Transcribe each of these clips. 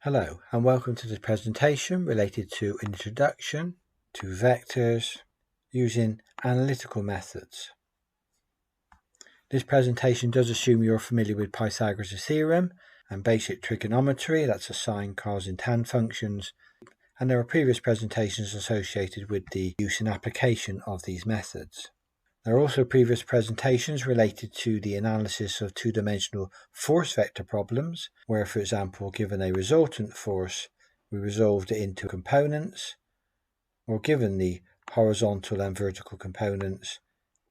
Hello and welcome to this presentation related to an introduction to vectors using analytical methods. This presentation does assume you're familiar with Pythagoras' theorem and basic trigonometry, that's the sine, cos and tan functions, and there are previous presentations associated with the use and application of these methods. There are also previous presentations related to the analysis of two-dimensional force vector problems, where, for example, given a resultant force, we resolved it into components, or given the horizontal and vertical components,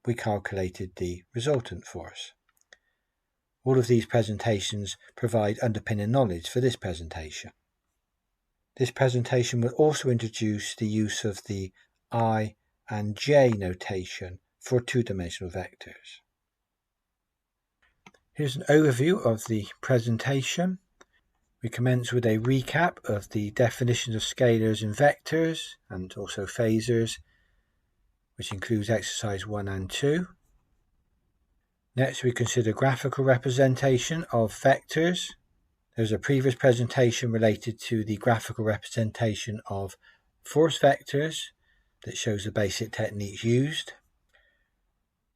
we calculated the resultant force. All of these presentations provide underpinning knowledge for this presentation. This presentation will also introduce the use of the I and J notation for two-dimensional vectors. Here's an overview of the presentation. We commence with a recap of the definitions of scalars and vectors and also phasors, which includes exercise 1 and 2. Next, we consider graphical representation of vectors. There's a previous presentation related to the graphical representation of force vectors that shows the basic techniques used.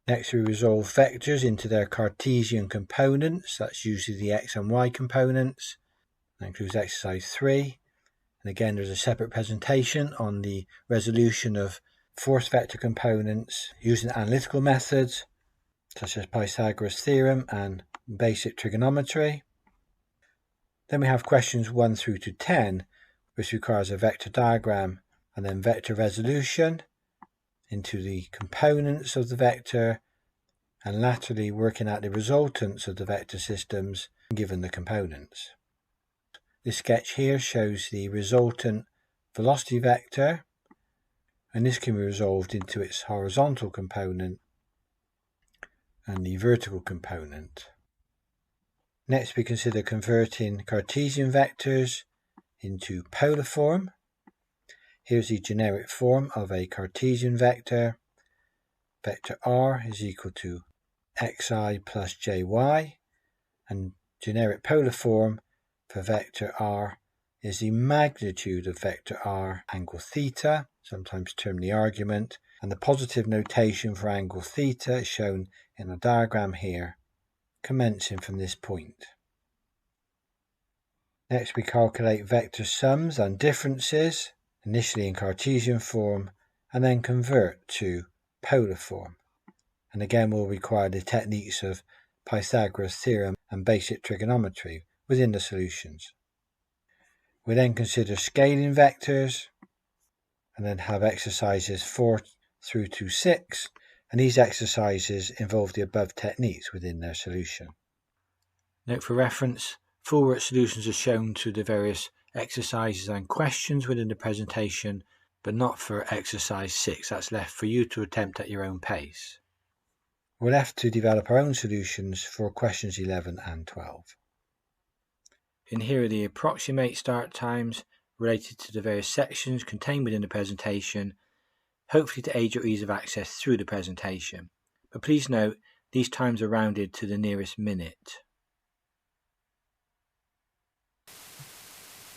Next, we resolve vectors into their Cartesian components. That's usually the x and y components. That includes exercise 3. And again, there's a separate presentation on the resolution of force vector components using analytical methods, such as Pythagoras' theorem and basic trigonometry. Then we have questions 1 through to 10, which requires a vector diagram and then vector resolution into the components of the vector, and laterally working out the resultants of the vector systems given the components. This sketch here shows the resultant velocity vector, and this can be resolved into its horizontal component and the vertical component. Next, we consider converting Cartesian vectors into polar form. Here's the generic form of a Cartesian vector. Vector r is equal to xi plus jy, and generic polar form for vector r is the magnitude of vector r angle theta, sometimes termed the argument, and the positive notation for angle theta is shown in a diagram here, commencing from this point. Next, we calculate vector sums and differences, initially in Cartesian form, and then convert to polar form. And again, we'll require the techniques of Pythagoras' theorem and basic trigonometry within the solutions. We then consider scaling vectors, and then have exercises 4 through to 6, and these exercises involve the above techniques within their solution. Note for reference, full work solutions are shown to the various exercises and questions within the presentation, but not for exercise 6. That's left for you to attempt at your own pace. We're left to develop our own solutions for questions 11 and 12. And here are the approximate start times related to the various sections contained within the presentation, hopefully to aid your ease of access through the presentation. But please note, these times are rounded to the nearest minute.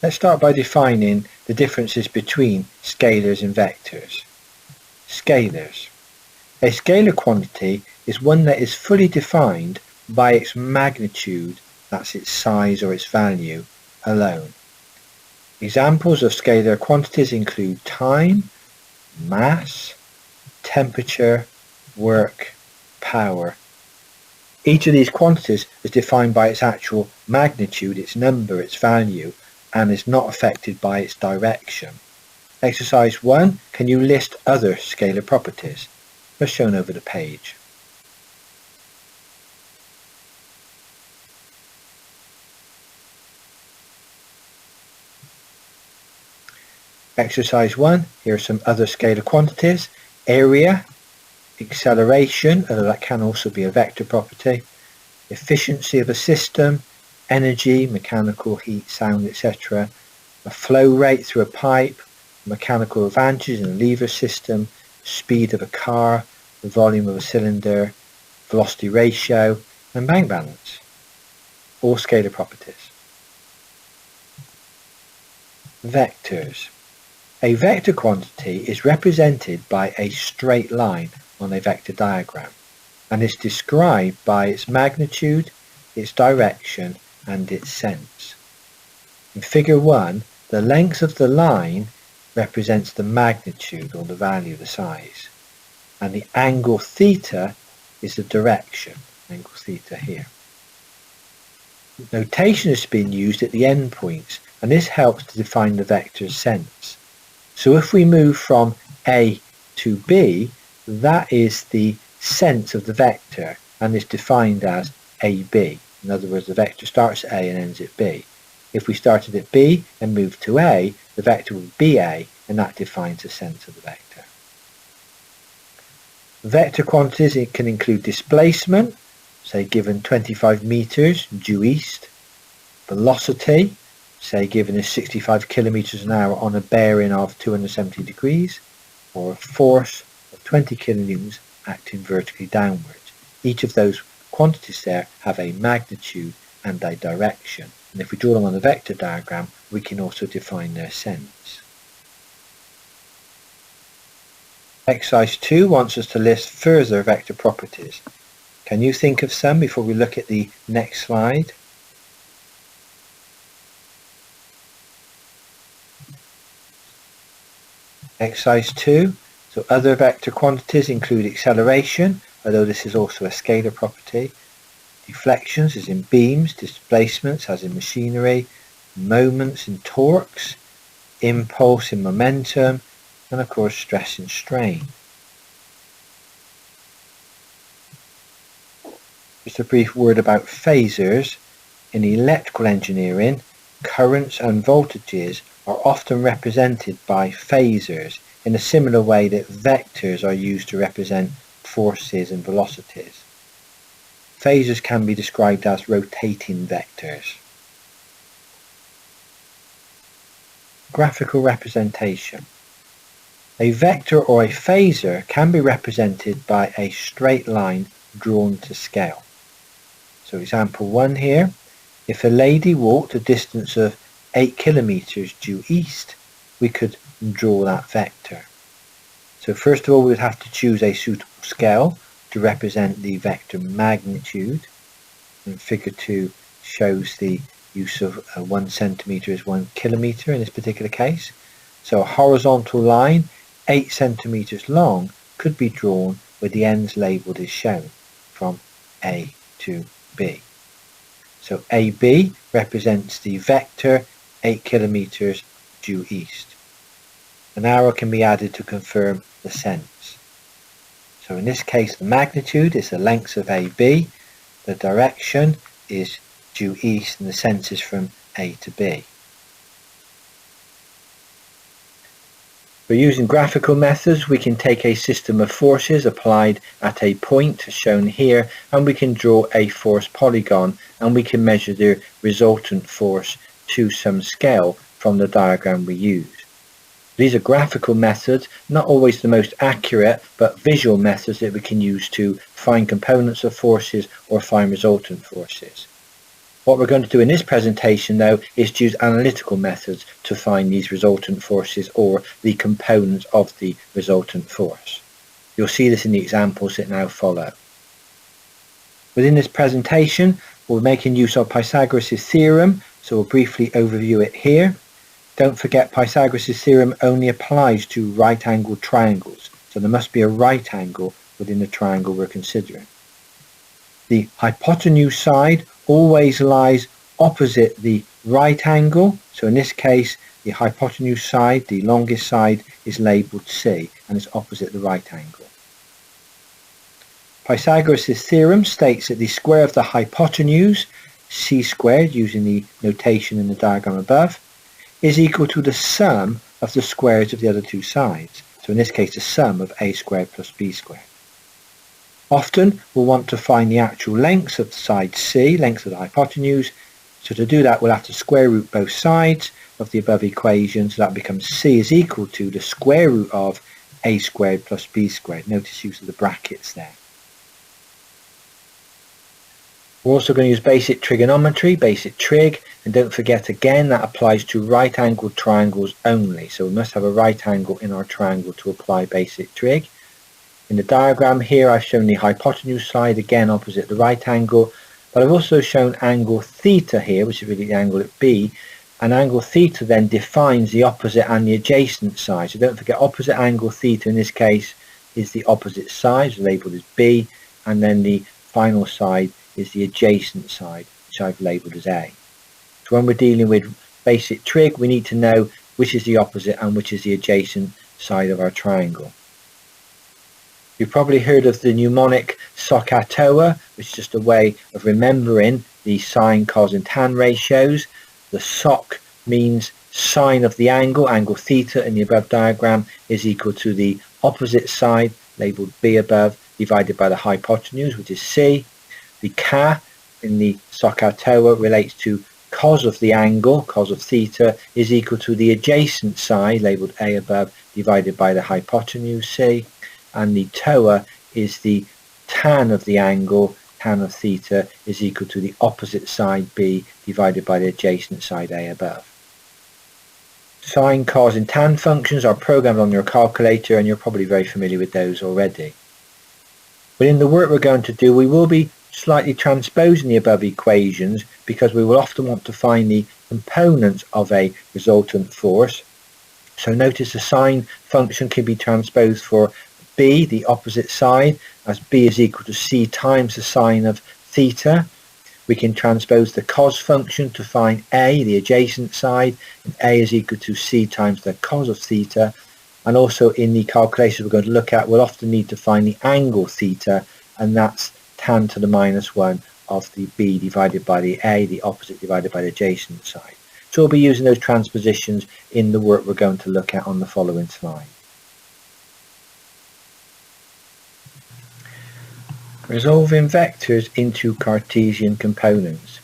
Let's start by defining the differences between scalars and vectors. Scalars. A scalar quantity is one that is fully defined by its magnitude, that's its size or its value, alone. Examples of scalar quantities include time, mass, temperature, work, power. Each of these quantities is defined by its actual magnitude, its number, its value, and is not affected by its direction. Exercise 1, can you list other scalar properties? As shown over the page. Exercise 1, here are some other scalar quantities. Area, acceleration, although that can also be a vector property, efficiency of a system, energy, mechanical, heat, sound, etc., a flow rate through a pipe, mechanical advantage in a lever system, speed of a car, the volume of a cylinder, velocity ratio, and bank balance. All scalar properties. Vectors. A vector quantity is represented by a straight line on a vector diagram and is described by its magnitude, its direction and its sense. In figure 1, the length of the line represents the magnitude or the value, the size, and the angle theta is the direction, angle theta here. Notation has been used at the endpoints, and this helps to define the vector's sense. So if we move from A to B, that is the sense of the vector and is defined as AB. In other words, the vector starts at A and ends at B. If we started at B and moved to A, the vector would be A, and that defines the sense of the vector. Vector quantities, it can include displacement, say given 25 meters due east, velocity, say given as 65 kilometers an hour on a bearing of 270 degrees, or a force of 20 kilonewtons acting vertically downwards. Each of those quantities there have a magnitude and a direction, and if we draw them on the vector diagram, we can also define their sense. Exercise 2 wants us to list further vector properties. Can you think of some before we look at the next slide? Exercise 2. So other vector quantities include acceleration, although this is also a scalar property, deflections as in beams, displacements as in machinery, moments and torques, impulse and momentum, and of course stress and strain. Just a brief word about phasors. In electrical engineering, currents and voltages are often represented by phasors in a similar way that vectors are used to represent forces and velocities. Phasors can be described as rotating vectors. Graphical representation. A vector or a phasor can be represented by a straight line drawn to scale. So example 1 here, if a lady walked a distance of 8 kilometers due east, we could draw that vector. So first of all, we would have to choose a suitable scale to represent the vector magnitude. And figure 2 shows the use of 1 centimeter as 1 kilometer in this particular case. So a horizontal line 8 centimeters long could be drawn with the ends labelled as shown from A to B. So AB represents the vector 8 kilometers due east. An arrow can be added to confirm the sense. So in this case the magnitude is the length of AB, the direction is due east, and the sense is from A to B. For using graphical methods, we can take a system of forces applied at a point shown here, and we can draw a force polygon, and we can measure the resultant force to some scale from the diagram we use. These are graphical methods, not always the most accurate, but visual methods that we can use to find components of forces or find resultant forces. What we're going to do in this presentation though is to use analytical methods to find these resultant forces or the components of the resultant force. You'll see this in the examples that now follow. Within this presentation we're making use of Pythagoras' theorem, so we'll briefly overview it here. Don't forget Pythagoras' theorem only applies to right-angled triangles, so there must be a right angle within the triangle we're considering. The hypotenuse side always lies opposite the right angle, so in this case the hypotenuse side, the longest side, is labelled C and is opposite the right angle. Pythagoras' theorem states that the square of the hypotenuse, c squared using the notation in the diagram above, is equal to the sum of the squares of the other two sides, so in this case the sum of a squared plus b squared. Often we'll want to find the actual lengths of the side C, length of the hypotenuse, so to do that we'll have to square root both sides of the above equation, so that becomes C is equal to the square root of a squared plus b squared. Notice use of the brackets there. We're also going to use basic trigonometry, basic trig, and don't forget again that applies to right angled triangles only. So we must have a right angle in our triangle to apply basic trig. In the diagram here I've shown the hypotenuse side again opposite the right angle, but I've also shown angle theta here, which is really the angle at B, and angle theta then defines the opposite and the adjacent side. So don't forget opposite angle theta in this case is the opposite side, labelled as B, and then the final side is the adjacent side, which I've labelled as A. So when we're dealing with basic trig, we need to know which is the opposite and which is the adjacent side of our triangle. You've probably heard of the mnemonic SOHCAHTOA, which is just a way of remembering the sine, cos and tan ratios. The SOH means sine of the angle, angle theta in the above diagram is equal to the opposite side, labelled B above, divided by the hypotenuse, which is C. The Ka in the SOHCAHTOA relates to cos of the angle, cos of theta, is equal to the adjacent side, labelled A above, divided by the hypotenuse, C. And the TOA is the tan of the angle, tan of theta, is equal to the opposite side, B, divided by the adjacent side, A above. Sine, cos and tan functions are programmed on your calculator, and you're probably very familiar with those already. But in the work we're going to do, we will be slightly transposing the above equations because we will often want to find the components of a resultant force. So notice the sine function can be transposed for B, the opposite side, as B is equal to C times the sine of theta. We can transpose the cos function to find A, the adjacent side, and A is equal to C times the cos of theta. And also in the calculation we're going to look at, we'll often need to find the angle theta, and that's tan to the minus 1 of the B divided by the A, the opposite divided by the adjacent side. So we'll be using those transpositions in the work we're going to look at on the following slide. Resolving vectors into Cartesian components.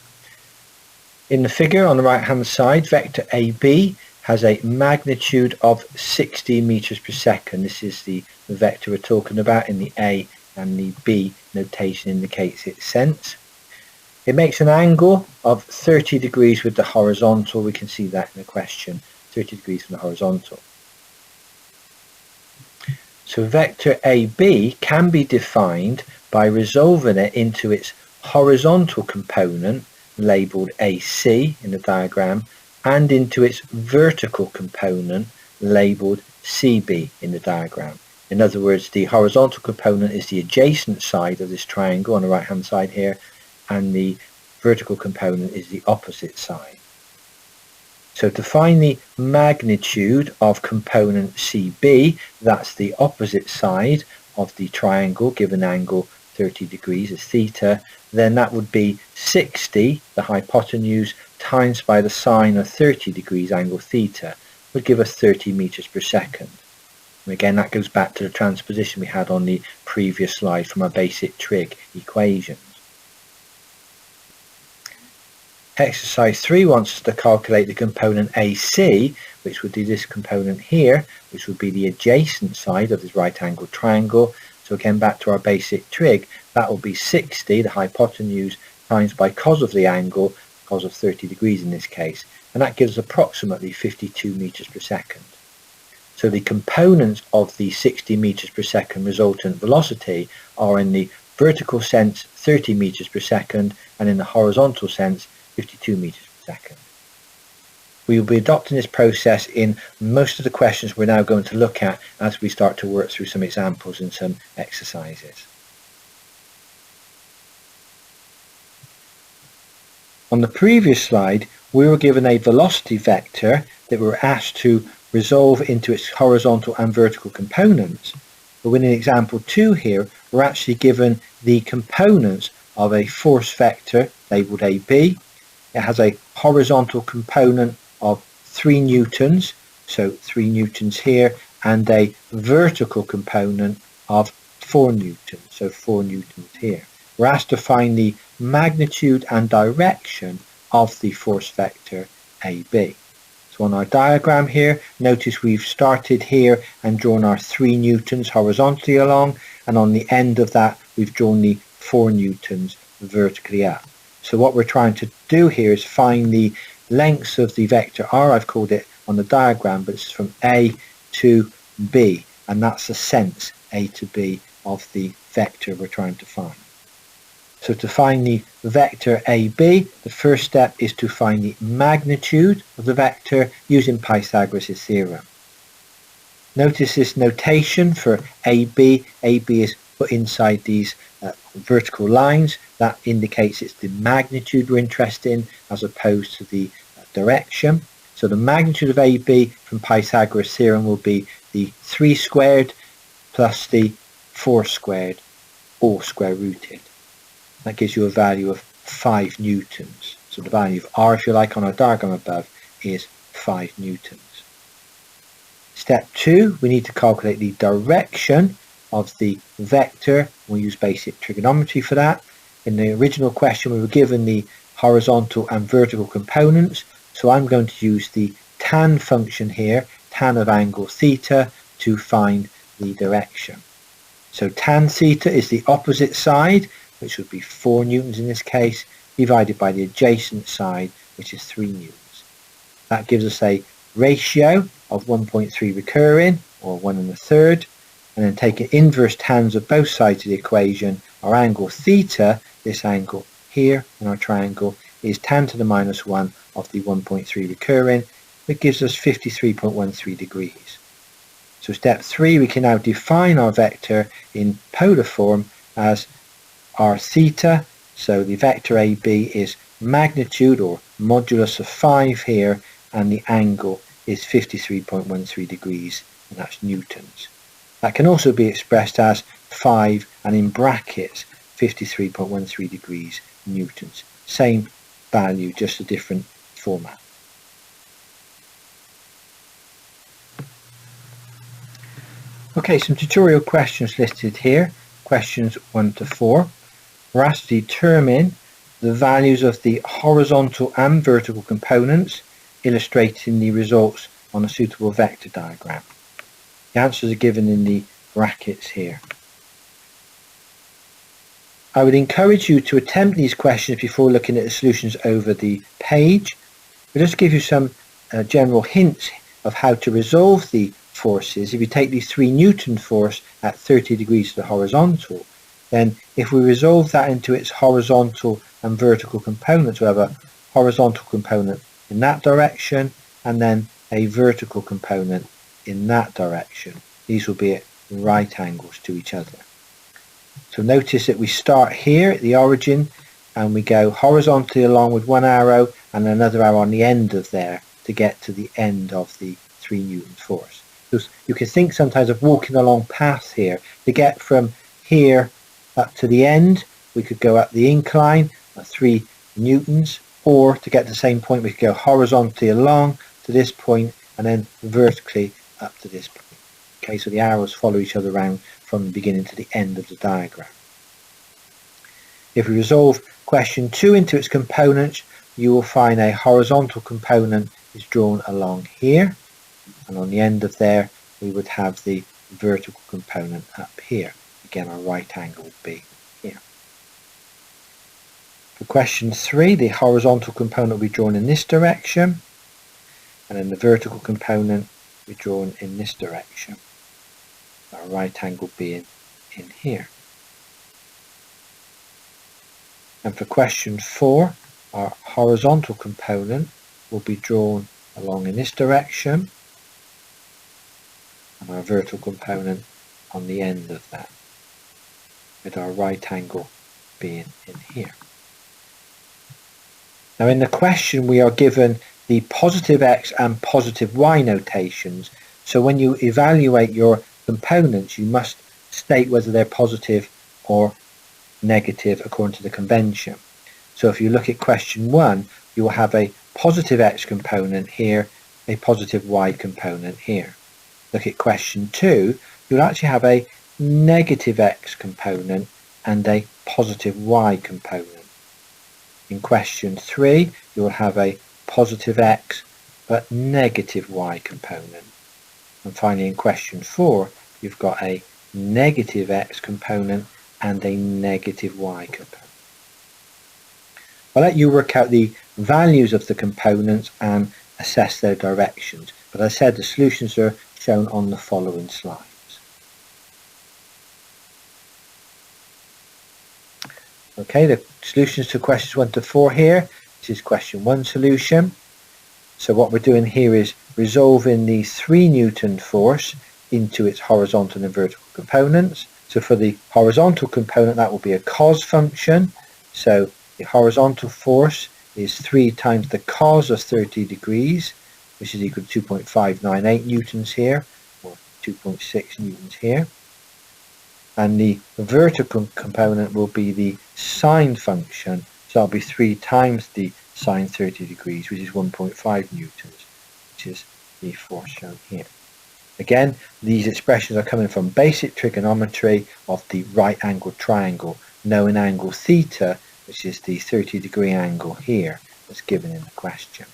In the figure on the right hand side, vector AB has a magnitude of 60 meters per second. This is the vector we're talking about. In the A and the B notation indicates its sense. It makes an angle of 30 degrees with the horizontal. We can see that in the question, 30 degrees from the horizontal. So vector AB can be defined by resolving it into its horizontal component, labelled AC in the diagram, and into its vertical component, labelled CB in the diagram. In other words, the horizontal component is the adjacent side of this triangle on the right hand side here, and the vertical component is the opposite side. So to find the magnitude of component CB, that's the opposite side of the triangle given angle 30 degrees as theta, then that would be 60, the hypotenuse, times by the sine of 30 degrees angle theta, would give us 30 meters per second. And again, that goes back to the transposition we had on the previous slide from our basic trig equations. Exercise 3 wants us to calculate the component AC, which would be this component here, which would be the adjacent side of this right angled triangle. So again, back to our basic trig, that will be 60, the hypotenuse, times by cos of the angle, cos of 30 degrees in this case, and that gives approximately 52 meters per second. So the components of the 60 meters per second resultant velocity are in the vertical sense 30 meters per second, and in the horizontal sense 52 meters per second. We will be adopting this process in most of the questions we're now going to look at as we start to work through some examples and some exercises. On the previous slide, we were given a velocity vector that we were asked to resolve into its horizontal and vertical components. But in example 2 here, we're actually given the components of a force vector labelled AB. It has a horizontal component of 3 newtons, so 3 newtons here, and a vertical component of 4 newtons, so 4 newtons here. We're asked to find the magnitude and direction of the force vector AB. So on our diagram here, notice we've started here and drawn our 3 newtons horizontally along, and on the end of that we've drawn the 4 newtons vertically up. So what we're trying to do here is find the lengths of the vector r, I've called it on the diagram, but it's from A to B, and that's the sense A to B of the vector we're trying to find. So to find the vector AB, the first step is to find the magnitude of the vector using Pythagoras' theorem. Notice this notation for AB. AB is put inside these vertical lines. That indicates it's the magnitude we're interested in as opposed to the direction. So the magnitude of AB from Pythagoras' theorem will be the 3 squared plus the 4 squared, all square rooted. That gives you a value of 5 newtons. So the value of r, if you like, on our diagram above is 5 newtons. Step 2, we need to calculate the direction of the vector. We'll use basic trigonometry for that. In the original question, we were given the horizontal and vertical components. So I'm going to use the tan function here, tan of angle theta, to find the direction. So tan theta is the opposite side, which would be 4 newtons in this case, divided by the adjacent side, which is 3 newtons. That gives us a ratio of 1.3 recurring, or 1 1/3, and then taking inverse tans of both sides of the equation, our angle theta, this angle here in our triangle, is tan to the minus 1 of the 1.3 recurring, which gives us 53.13 degrees. So step 3, we can now define our vector in polar form as r theta. So the vector AB is magnitude or modulus of 5 here, and the angle is 53.13 degrees, and that's newtons. That can also be expressed as 5 and in brackets 53.13 degrees newtons. Same value, just a different format. Okay, some tutorial questions listed here. Questions 1 to 4. We're asked to determine the values of the horizontal and vertical components, illustrating the results on a suitable vector diagram. The answers are given in the brackets here. I would encourage you to attempt these questions before looking at the solutions over the page. We'll just give you some general hints of how to resolve the forces. If you take the 3 Newton force at 30 degrees to the horizontal, then if we resolve that into its horizontal and vertical components, we have a horizontal component in that direction and then a vertical component in that direction. These will be at right angles to each other. So notice that we start here at the origin and we go horizontally along with one arrow and another arrow on the end of there to get to the end of the 3 Newton force. So you can think sometimes of walking along paths here. To get from here up to the end, we could go up the incline at 3 newtons, or to get to the same point, we could go horizontally along to this point and then vertically up to this point. Okay, so the arrows follow each other around from the beginning to the end of the diagram. If we resolve question 2 into its components, you will find a horizontal component is drawn along here, and on the end of there we would have the vertical component up here. Again, our right angle would be here. For question 3, the horizontal component will be drawn in this direction, and then the vertical component will be drawn in this direction. Our right angle being in here. And for question 4, our horizontal component will be drawn along in this direction, and our vertical component on the end of that, with our right angle being in here. Now in the question we are given the positive x and positive y notations, so when you evaluate your components you must state whether they're positive or negative according to the convention. So if you look at question 1, you will have a positive x component here, a positive y component here. Look at question 2, you'll actually have a negative x component and a positive y component. In question 3, you'll have a positive x but negative y component. And finally in question 4, you've got a negative x component and a negative y component. I'll let you work out the values of the components and assess their directions. But as I said, the solutions are shown on the following slides. Okay, the solutions to questions 1 to 4 here. This is question 1 solution. So what we're doing here is resolving the 3 Newton force into its horizontal and vertical components. So for the horizontal component, that will be a cos function. So the horizontal force is 3 times the cos of 30 degrees, which is equal to 2.598 newtons here, or 2.6 newtons here. And the vertical component will be the sine function, so that'll be 3 times the sine 30 degrees, which is 1.5 newtons, which is the force shown here. Again, these expressions are coming from basic trigonometry of the right angled triangle, knowing angle theta, which is the 30-degree angle here, that's given in the question.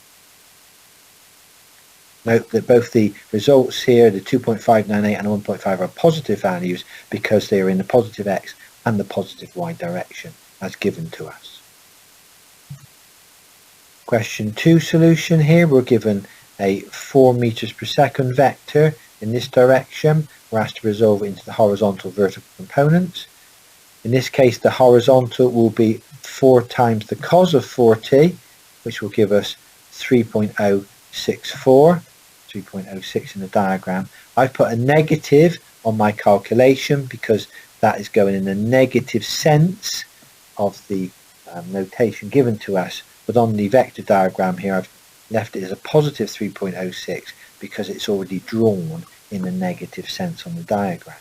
Note that both the results here, the 2.598 and 1.5, are positive values because they are in the positive x and the positive y direction as given to us. Question 2 solution here, we're given a 4 meters per second vector in this direction. We're asked to resolve it into the horizontal vertical components. In this case, the horizontal will be 4 times the cos of 40, which will give us 3.064. 3.06 in the diagram. I've put a negative on my calculation because that is going in the negative sense of the notation given to us, but on the vector diagram here I've left it as a positive 3.06 because it's already drawn in the negative sense on the diagram.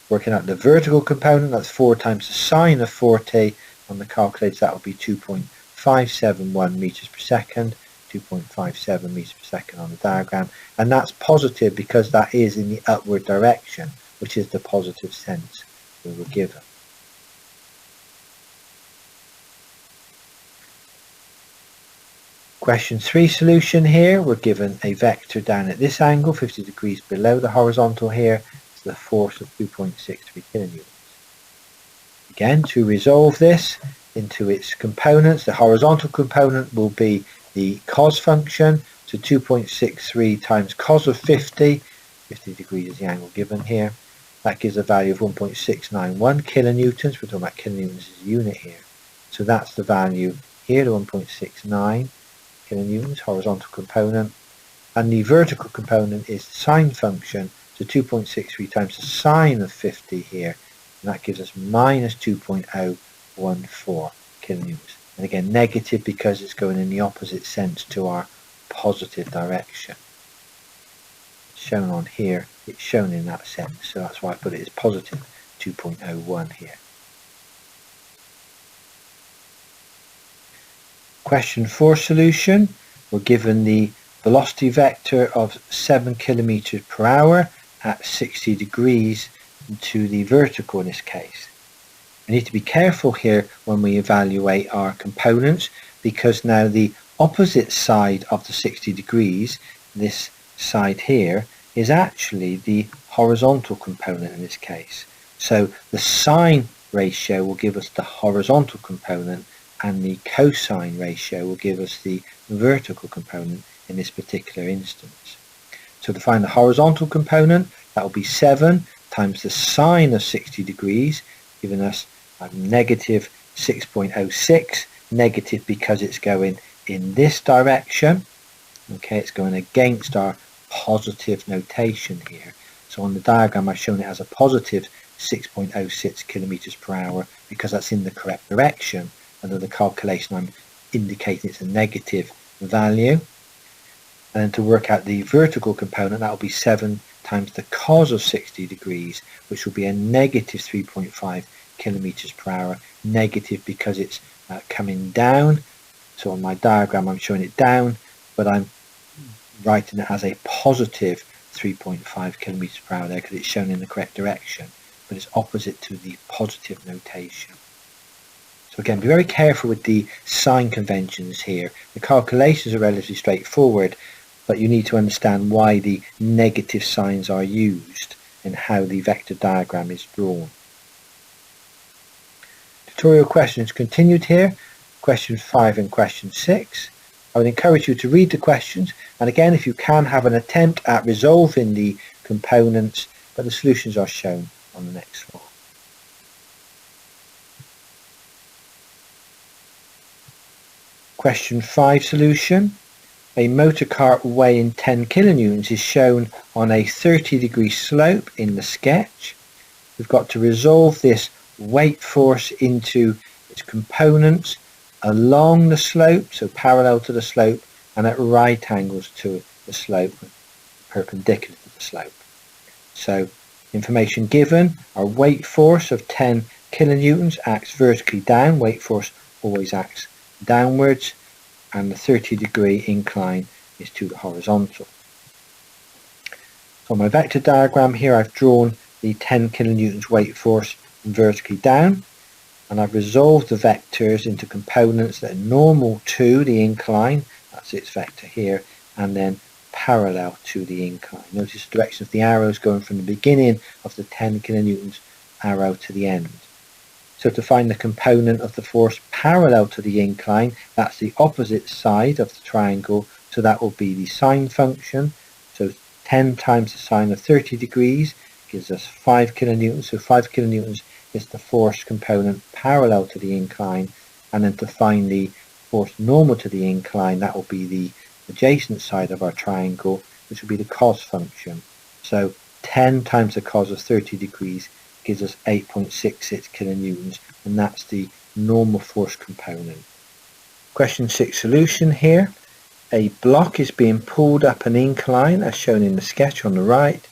Working out the vertical component, that's 4 times the sine of 40. On the calculator that will be 2.571 meters per second. 2.57 meters per second on the diagram, and that's positive because that is in the upward direction, which is the positive sense we were given. Question 3 solution here, we're given a vector down at this angle, 50 degrees below the horizontal here, it's the force of 2.63 kilonewtons. Again, to resolve this into its components, the horizontal component will be the cos function, so 2.63 times cos of 50 degrees is the angle given here. That gives a value of 1.691 kilonewtons. We're talking about kilonewtons as a unit here. So that's the value here, the 1.69 kilonewtons, horizontal component. And the vertical component is the sine function, so 2.63 times the sine of 50 here. And that gives us minus 2.014 kilonewtons. And again, negative because it's going in the opposite sense to our positive direction. It's shown on here, it's shown in that sense, so that's why I put it as positive 2.01 here. Question 4 solution, we're given the velocity vector of 7 kilometers per hour at 60 degrees to the vertical in this case. We need to be careful here when we evaluate our components because now the opposite side of the 60 degrees, this side here, is actually the horizontal component in this case. So the sine ratio will give us the horizontal component and the cosine ratio will give us the vertical component in this particular instance. So to find the horizontal component, that will be 7 times the sine of 60 degrees, giving us negative 6.06, negative because it's going in this direction. Okay, it's going against our positive notation here. So on the diagram I've shown it as a positive 6.06 kilometers per hour because that's in the correct direction. Under the calculation I'm indicating it's a negative value. And then to work out the vertical component, that will be 7 times the cos of 60 degrees, which will be a negative 3.5 kilometers per hour, negative because it's coming down. So on my diagram I'm showing it down, but I'm writing it as a positive 3.5 kilometers per hour there because it's shown in the correct direction, but it's opposite to the positive notation. So again, be very careful with the sign conventions here. The calculations are relatively straightforward, but you need to understand why the negative signs are used and how the vector diagram is drawn. Tutorial questions continued here. question 5 and question 6. I would encourage you to read the questions, and again, if you can, have an attempt at resolving the components, but the solutions are shown on the next slide. Question 5 solution. A motor cart weighing 10 kilonewtons is shown on a 30-degree slope in the sketch. We've got to resolve this weight force into its components along the slope, so parallel to the slope, and at right angles to the slope, perpendicular to the slope. So, information given, our weight force of 10 kilonewtons acts vertically down, weight force always acts downwards, and the 30-degree incline is to the horizontal. So on my vector diagram here, I've drawn the 10 kilonewtons weight force vertically down, and I've resolved the vectors into components that are normal to the incline, that's its vector here, and then parallel to the incline. Notice the direction of the arrows going from the beginning of the 10 kilonewtons arrow to the end. So to find the component of the force parallel to the incline, that's the opposite side of the triangle, so that will be the sine function. So 10 times the sine of 30 degrees gives us 5 kilonewtons, so 5 kilonewtons is the force component parallel to the incline, and then to find the force normal to the incline, that will be the adjacent side of our triangle, which will be the cos function. So 10 times the cos of 30 degrees gives us 8.66 kilonewtons, and that's the normal force component. Question 6 solution here. A block is being pulled up an incline, as shown in the sketch on the right,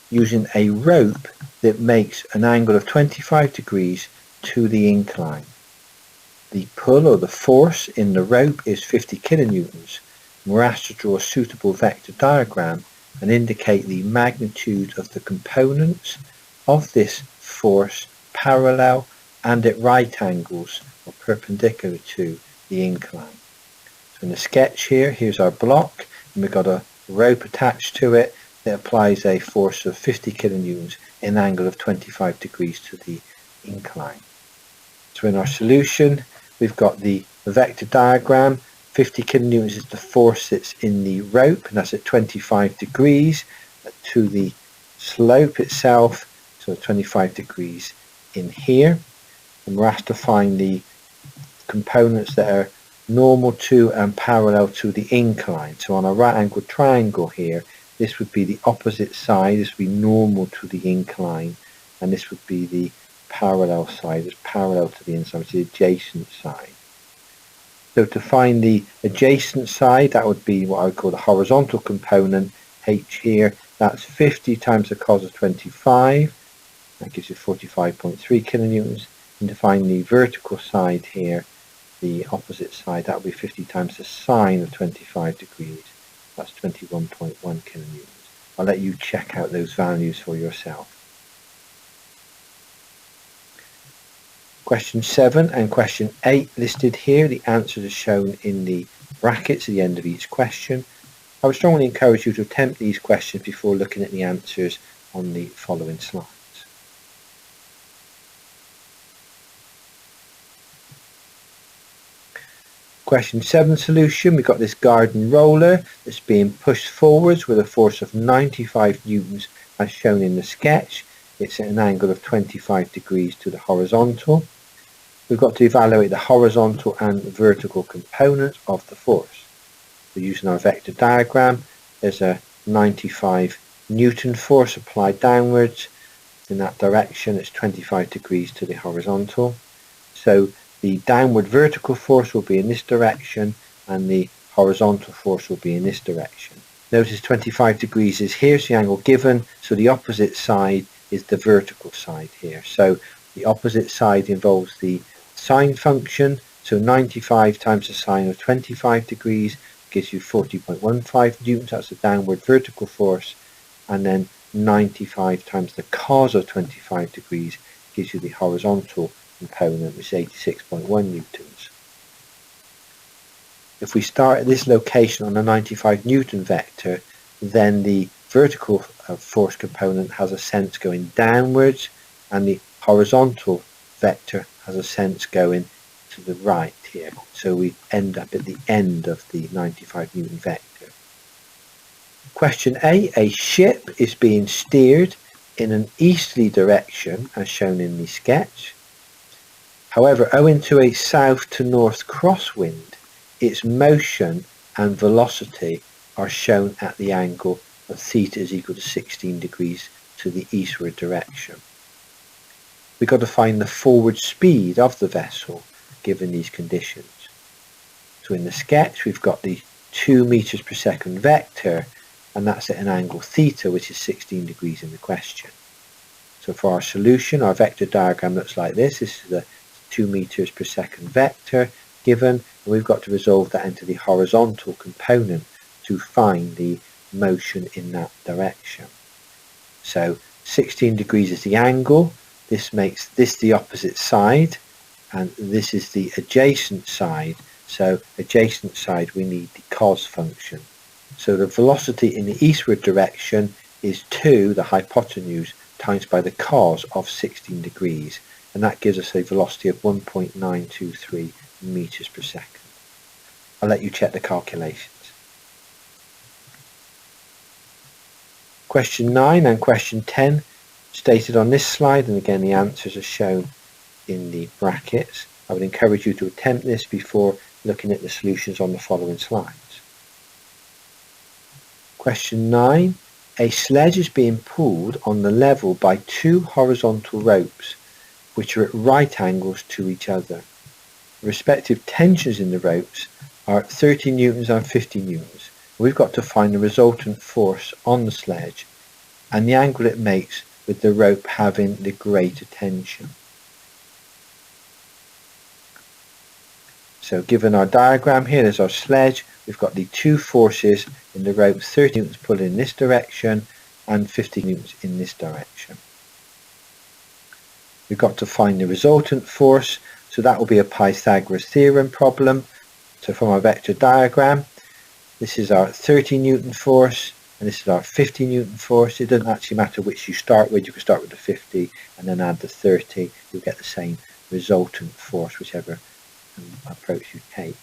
using a rope that makes an angle of 25 degrees to the incline. The pull or the force in the rope is 50 kilonewtons. We're asked to draw a suitable vector diagram and indicate the magnitude of the components of this force parallel and at right angles or perpendicular to the incline. So in the sketch here, here's our block, and we've got a rope attached to it that applies a force of 50 kilonewtons in an angle of 25 degrees to the incline. So in our solution, we've got the vector diagram. 50 kilonewtons is the force that's in the rope, and that's at 25 degrees to the slope itself, so 25 degrees in here. And we're asked to find the components that are normal to and parallel to the incline. So on a right angled triangle here, this would be the opposite side, this would be normal to the incline, and this would be the parallel side, it's parallel to the inside, which is the adjacent side. So to find the adjacent side, that would be what I would call the horizontal component, h here, that's 50 times the cos of 25, that gives you 45.3 kilonewtons, and to find the vertical side here, the opposite side, that would be 50 times the sine of 25 degrees, that's 21.1 kilonewtons. I'll let you check out those values for yourself. Question 7 and question 8 listed here. The answers are shown in the brackets at the end of each question. I would strongly encourage you to attempt these questions before looking at the answers on the following slides. Question 7 solution. We've got this garden roller that's being pushed forwards with a force of 95 newtons as shown in the sketch. It's at an angle of 25 degrees to the horizontal. We've got to evaluate the horizontal and vertical components of the force. So using our vector diagram, there's a 95 Newton force applied downwards. In that direction, it's 25 degrees to the horizontal. So the downward vertical force will be in this direction, and the horizontal force will be in this direction. Notice 25 degrees is here, so the angle given, so the opposite side is the vertical side here. So the opposite side involves the sine function, so 95 times the sine of 25 degrees gives you 40.15 newtons, that's the downward vertical force, and then 95 times the cos of 25 degrees gives you the horizontal component, which is 86.1 newtons. If we start at this location on the 95 Newton vector, then the vertical force component has a sense going downwards, and the horizontal vector has a sense going to the right here. So we end up at the end of the 95 Newton vector. Question A ship is being steered in an easterly direction as shown in the sketch. However, owing to a south to north crosswind, its motion and velocity are shown at the angle of theta is equal to 16 degrees to the eastward direction. We've got to find the forward speed of the vessel given these conditions. So in the sketch we've got the 2 meters per second vector, and that's at an angle theta, which is 16 degrees in the question. So for our solution, our vector diagram looks like this. This is the 2 meters per second vector given, and we've got to resolve that into the horizontal component to find the motion in that direction. So 16 degrees is the angle. This makes this the opposite side, and this is the adjacent side. So adjacent side, we need the cos function. So the velocity in the eastward direction is 2, the hypotenuse, times by the cos of 16 degrees. And that gives us a velocity of 1.923 meters per second. I'll let you check the calculations. Question 9 and question 10 stated on this slide, and again the answers are shown in the brackets. I would encourage you to attempt this before looking at the solutions on the following slides. Question 9. A sledge is being pulled on the level by 2 horizontal ropes which are at right angles to each other. The respective tensions in the ropes are 30 newtons and 50 newtons. We've got to find the resultant force on the sledge and the angle it makes with the rope having the greater tension. So given our diagram here, there's our sledge. We've got the 2 forces in the rope, 30 newtons pulling in this direction and 50 newtons in this direction. We've got to find the resultant force, so that will be a Pythagoras theorem problem. So from our vector diagram, this is our 30 Newton force and this is our 50 Newton force. It doesn't actually matter which you start with. You can start with the 50 and then add the 30. You'll get the same resultant force, whichever approach you take.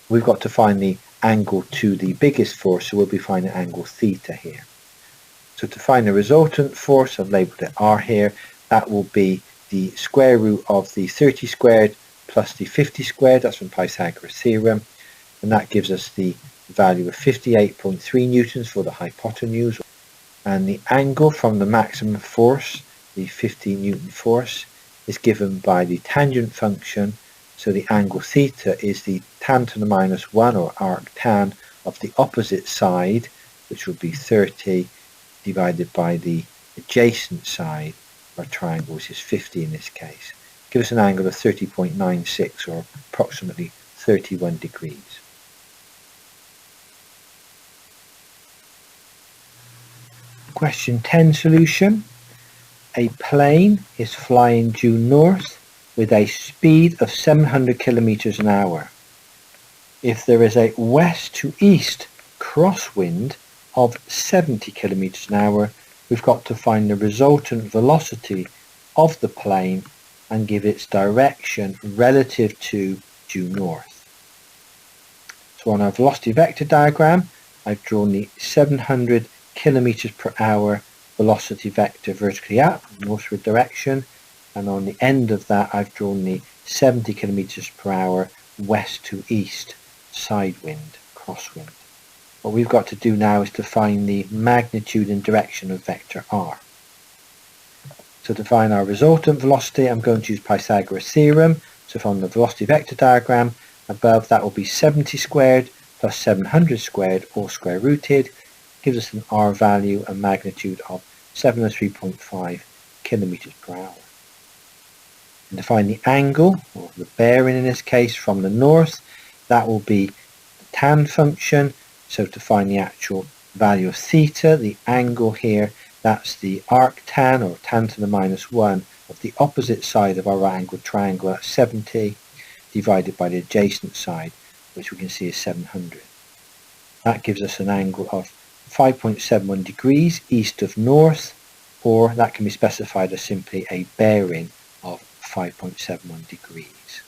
We've got to find the angle to the biggest force, so we'll be finding angle theta here. So to find the resultant force, I've labelled it R here. That will be the square root of the 30 squared plus the 50 squared. That's from Pythagoras theorem, and that gives us the value of 58.3 newtons for the hypotenuse, and the angle from the maximum force, the 50 Newton force, is given by the tangent function. So the angle theta is the tan to the minus 1, or arc tan, of the opposite side, which would be 30, divided by the adjacent side of our triangle, which is 50 in this case. Give us an angle of 30.96, or approximately 31 degrees. Question 10 solution. A plane is flying due north with a speed of 700 kilometers an hour. If there is a west to east crosswind of 70 kilometers an hour, we've got to find the resultant velocity of the plane and give its direction relative to due north. So on our velocity vector diagram, I've drawn the 700 kilometers per hour velocity vector vertically up, northward direction, and on the end of that I've drawn the 70 kilometers per hour west to east side wind, crosswind. What we've got to do now is to find the magnitude and direction of vector r. So to find our resultant velocity, I'm going to use Pythagoras theorem. So from the velocity vector diagram above, that will be 70 squared plus 700 squared, all square rooted, gives us an r value, a magnitude of 703.5 kilometers per hour. And to find the angle, or the bearing in this case, from the north, that will be the tan function. So to find the actual value of theta, the angle here, that's the arc tan, or tan to the minus 1, of the opposite side of our right angled triangle at 70, divided by the adjacent side, which we can see is 700. That gives us an angle of 5.71 degrees east of north, or that can be specified as simply a bearing of 5.71 degrees.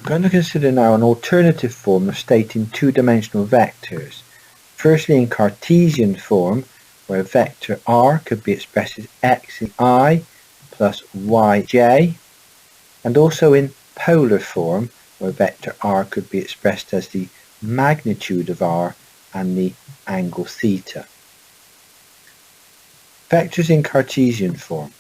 We're going to consider now an alternative form of stating two-dimensional vectors. Firstly, in Cartesian form, where vector r could be expressed as x in I plus yj, and also in polar form, where vector r could be expressed as the magnitude of r and the angle theta. Vectors in Cartesian form.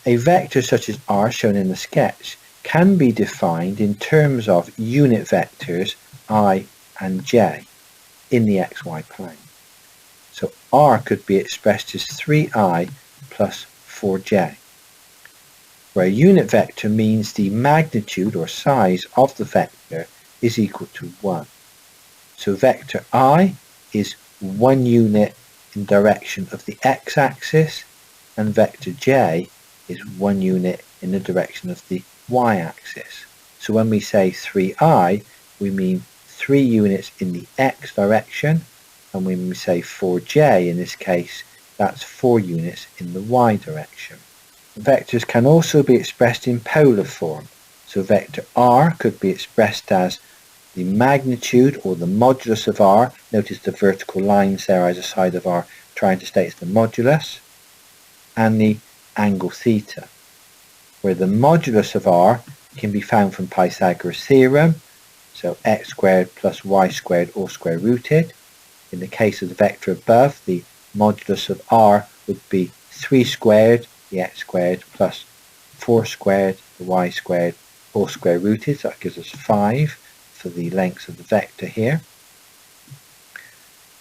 A vector such as r shown in the sketch can be defined in terms of unit vectors I and j in the xy plane. So r could be expressed as 3i plus 4j, where a unit vector means the magnitude or size of the vector is equal to 1. So vector I is 1 unit in direction of the x-axis, and vector j is 1 unit in the direction of the y-axis. So when we say 3i, we mean 3 units in the x direction, and when we say 4j in this case, that's 4 units in the y direction. Vectors can also be expressed in polar form. So vector r could be expressed as the magnitude or the modulus of r. Notice the vertical lines there either side of r trying to state the modulus, and the angle theta, where the modulus of r can be found from Pythagoras' theorem, so x squared plus y squared all square rooted. In the case of the vector above, the modulus of r would be 3 squared, the x squared, plus 4 squared, the y squared, all square rooted, so that gives us 5 for the length of the vector here.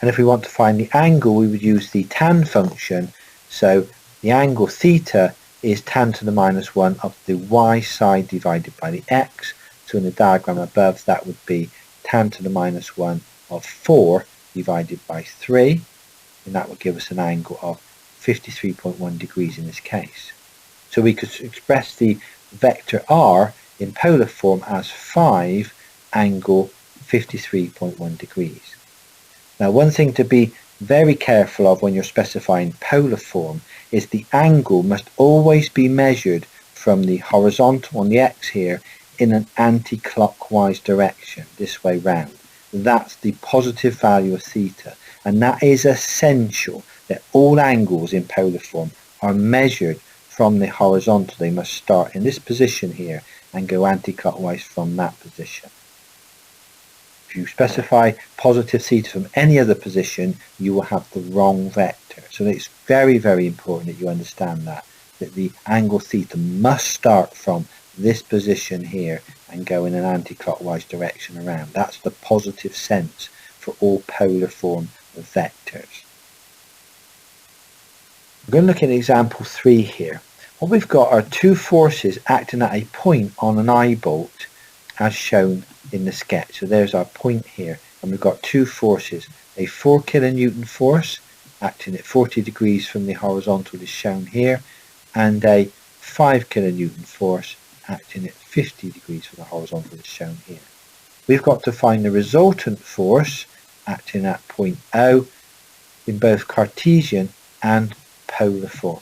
And if we want to find the angle, we would use the tan function, so the angle theta is tan to the minus 1 of the y side divided by the x. So in the diagram above, that would be tan to the minus 1 of 4 divided by 3, and that would give us an angle of 53.1 degrees in this case. So we could express the vector r in polar form as 5 angle 53.1 degrees. Now, one thing to be very careful of when you're specifying polar form is the angle must always be measured from the horizontal on the x here in an anti-clockwise direction, this way round. That's the positive value of theta, and that is essential that all angles in polar form are measured from the horizontal. They must start in this position here and go anti-clockwise from that position. If you specify positive theta from any other position, you will have the wrong vector. So it's very, very important that you understand that the angle theta must start from this position here and go in an anti-clockwise direction around. That's the positive sense for all polar form of vectors. We're going to look at example 3 here. What we've got are two forces acting at a point on an eye bolt as shown in the sketch. So there's our point here, and we've got two forces, a 4 kilonewton force acting at 40 degrees from the horizontal as shown here, and a 5 kilonewton force acting at 50 degrees from the horizontal as shown here. We've got to find the resultant force acting at point O in both Cartesian and polar form.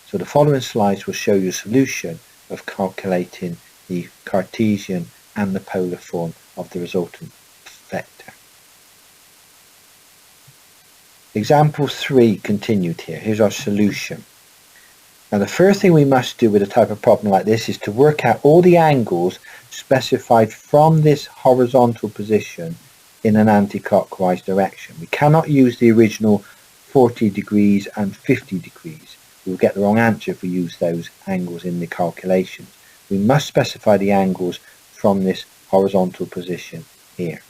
So the following slides will show you a solution of calculating the Cartesian and the polar form of the resultant vector. Example 3 continued here. Here's our solution. Now the first thing we must do with a type of problem like this is to work out all the angles specified from this horizontal position in an anti-clockwise direction. We cannot use the original 40 degrees and 50 degrees. We'll get the wrong answer if we use those angles in the calculations. We must specify the angles from this horizontal position here.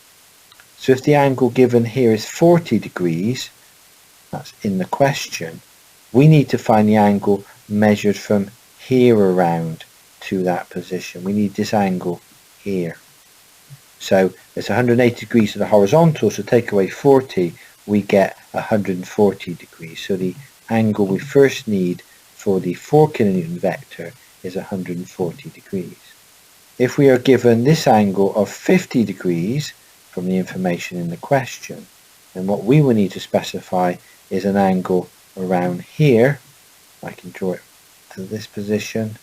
So if the angle given here is 40 degrees, that's in the question, we need to find the angle measured from here around to that position. We need this angle here. So it's 180 degrees to the horizontal, so take away 40, we get 140 degrees. So the angle we first need for the 4 kilonewton vector is 140 degrees. If we are given this angle of 50 degrees from the information in the question, then what we will need to specify is an angle around here. I can draw it to this position.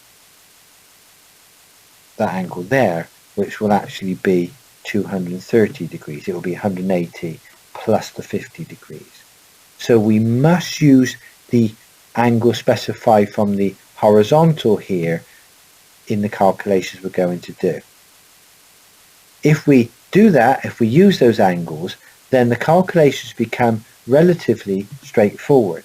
That angle there which will actually be 230 degrees. It will be 180 plus the 50 degrees. So we must use the angle specified from the horizontal here in the calculations we're going to do. If we do that, if we use those angles, then the calculations become relatively straightforward,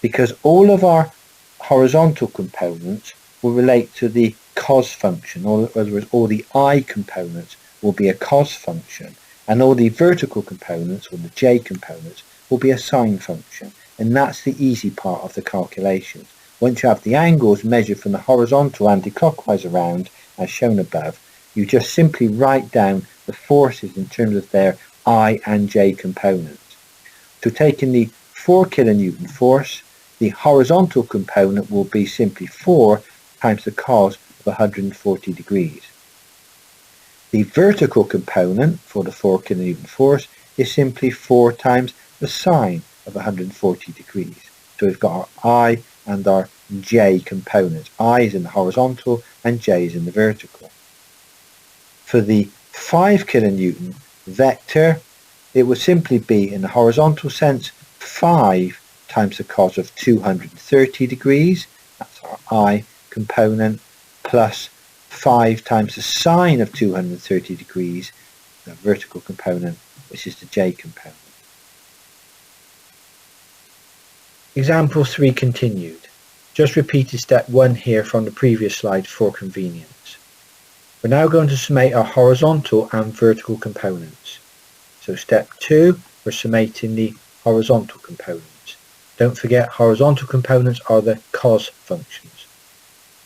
because all of our horizontal components will relate to the cos function, or in other words, all the I components will be a cos function, and all the vertical components, or the j components, will be a sine function. And that's the easy part of the calculations. Once you have the angles measured from the horizontal anti-clockwise around, as shown above, you just simply write down the forces in terms of their I and j components. So taking the 4 kilonewton force, the horizontal component will be simply 4 times the cos of 140 degrees. The vertical component for the 4 kilonewton force is simply 4 times the sine of 140 degrees. So we've got our I and our j components. I is in the horizontal and j is in the vertical. For the 5 kilonewton vector, it would simply be, in the horizontal sense, 5 times the cos of 230 degrees, that's our I component, plus 5 times the sine of 230 degrees, the vertical component, which is the j component. Example 3 continued. Just repeated step 1 here from the previous slide for convenience. We're now going to summate our horizontal and vertical components. So step 2, we're summating the horizontal components. Don't forget, horizontal components are the cos functions.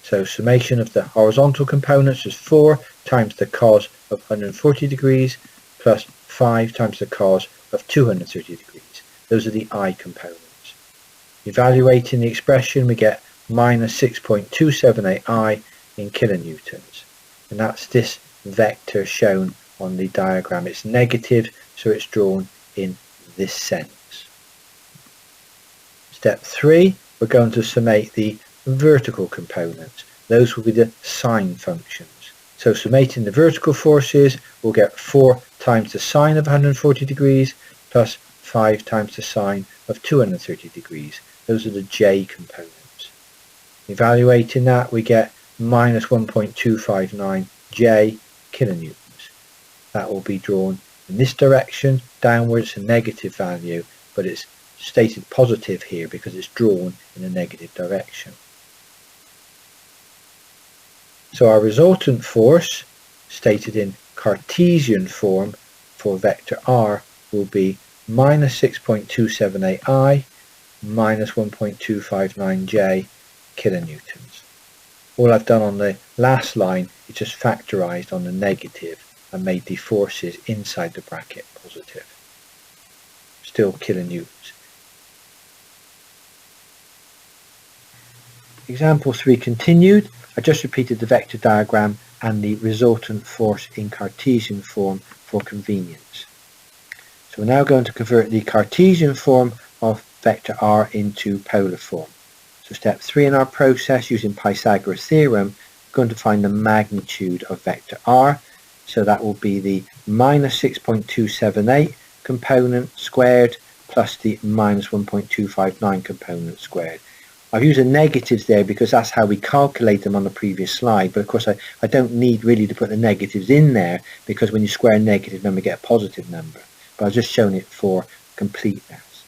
So summation of the horizontal components is 4 times the cos of 140 degrees plus 5 times the cos of 230 degrees. Those are the I components. Evaluating the expression, we get minus 6.278I in kilonewtons. And that's this vector shown on the diagram. It's negative, so it's drawn in this sense. Step 3, we're going to summate the vertical components. Those will be the sine functions. So summating the vertical forces, we'll get 4 times the sine of 140 degrees plus 5 times the sine of 230 degrees. Those are the j components. Evaluating that, we get minus 1.259 j kilonewtons. That will be drawn in this direction, downwards, a negative value, but it's stated positive here because it's drawn in a negative direction. So our resultant force, stated in Cartesian form for vector r, will be minus 6.278I minus 1.259 j kilonewtons. All I've done on the last line is just factorized on the negative and made the forces inside the bracket positive. Still kilonewtons. Example 3 continued. I just repeated the vector diagram and the resultant force in Cartesian form for convenience. So we're now going to convert the Cartesian form of vector r into polar form. So step 3 in our process, using Pythagoras theorem, we're going to find the magnitude of vector r. So that will be the minus 6.278 component squared plus the minus 1.259 component squared. I've used the negatives there because that's how we calculate them on the previous slide, but of course I don't need really to put the negatives in there, because when you square a negative number you get a positive number. But I've just shown it for completeness.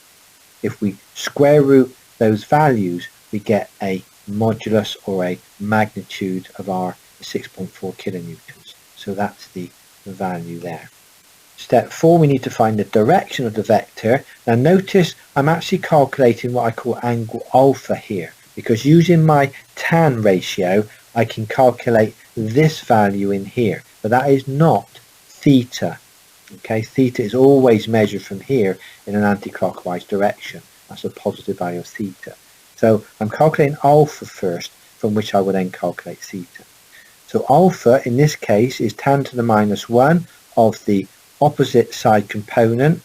If we square root those values, we get a modulus, or a magnitude of r, 6.4 kilonewtons. So that's the value there. Step 4, we need to find the direction of the vector. Now notice I'm actually calculating what I call angle alpha here, because using my tan ratio I can calculate this value in here, but that is not theta. Okay, theta is always measured from here in an anti-clockwise direction. That's a positive value of theta. So I'm calculating alpha first, from which I will then calculate theta. So alpha in this case is tan to the minus 1 of the opposite side component,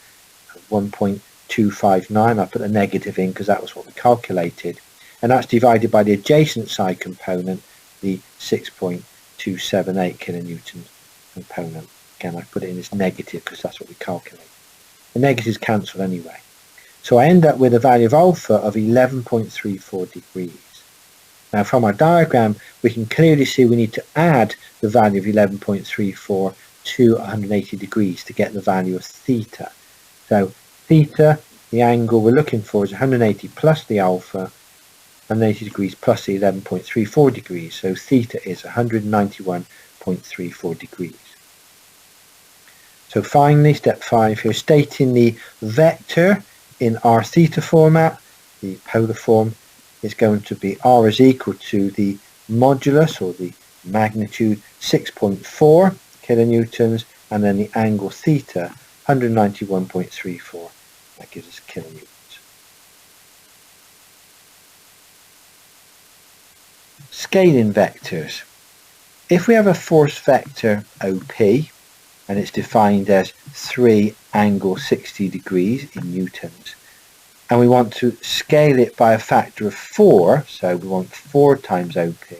1.259. I put a negative in because that was what we calculated, and that's divided by the adjacent side component, the 6.278 kilonewtons. component. Again, I put it in as negative because that's what we calculate. The negatives cancel anyway. So I end up with a value of alpha of 11.34 degrees. Now from our diagram, we can clearly see we need to add the value of 11.34 to 180 degrees to get the value of theta. So theta, the angle we're looking for, is 180 plus the alpha, 180 degrees plus the 11.34 degrees. So theta is 191.34 degrees. So finally, step 5 here, stating the vector in r theta format, the polar form, is going to be r is equal to the modulus, or the magnitude, 6.4 kilonewtons, and then the angle theta, 191.34. That gives us kilonewtons. Scaling vectors. If we have a force vector OP, and it's defined as 3 angle 60 degrees in newtons, and we want to scale it by a factor of 4, so we want 4 times OP,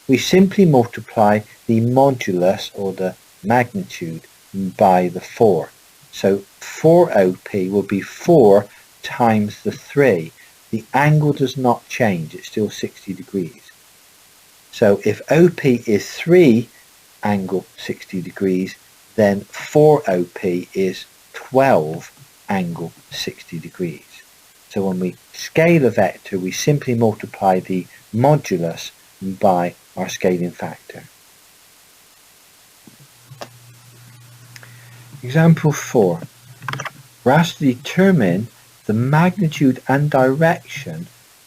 we simply multiply the modulus, or the magnitude, by the 4. So 4 OP will be 4 times the 3. The angle does not change, it's still 60 degrees. So if OP is 3 angle 60 degrees, then 4 OP is 12 angle 60 degrees. So when we scale a vector, we simply multiply the modulus by our scaling factor. Example 4. We're asked to determine the magnitude and direction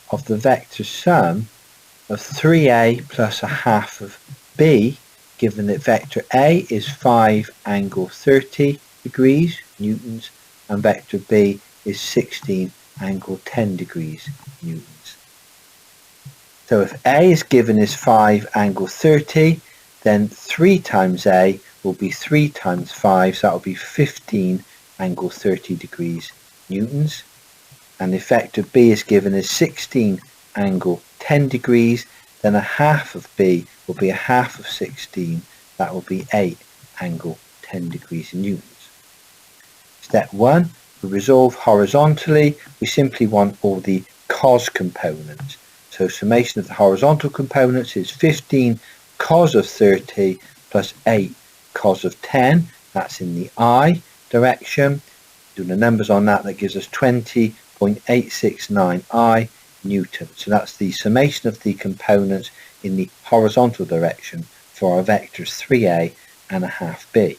of the vector sum of 3a plus a half of b, given that vector A is 5 angle 30 degrees newtons and vector B is 16 angle 10 degrees newtons. So if A is given as 5 angle 30, then 3 times A will be 3 times 5, so that will be 15 angle 30 degrees newtons. And if vector B is given as 16 angle 10 degrees, then a half of B will be a half of 16, that will be 8 angle 10 degrees in newtons. Step 1, we resolve horizontally. We simply want all the cos components. So summation of the horizontal components is 15 cos of 30 plus 8 cos of 10, that's in the I direction. Doing the numbers on that, that gives us 20.869 I newtons. So that's the summation of the components in the horizontal direction for our vectors 3a and a half b.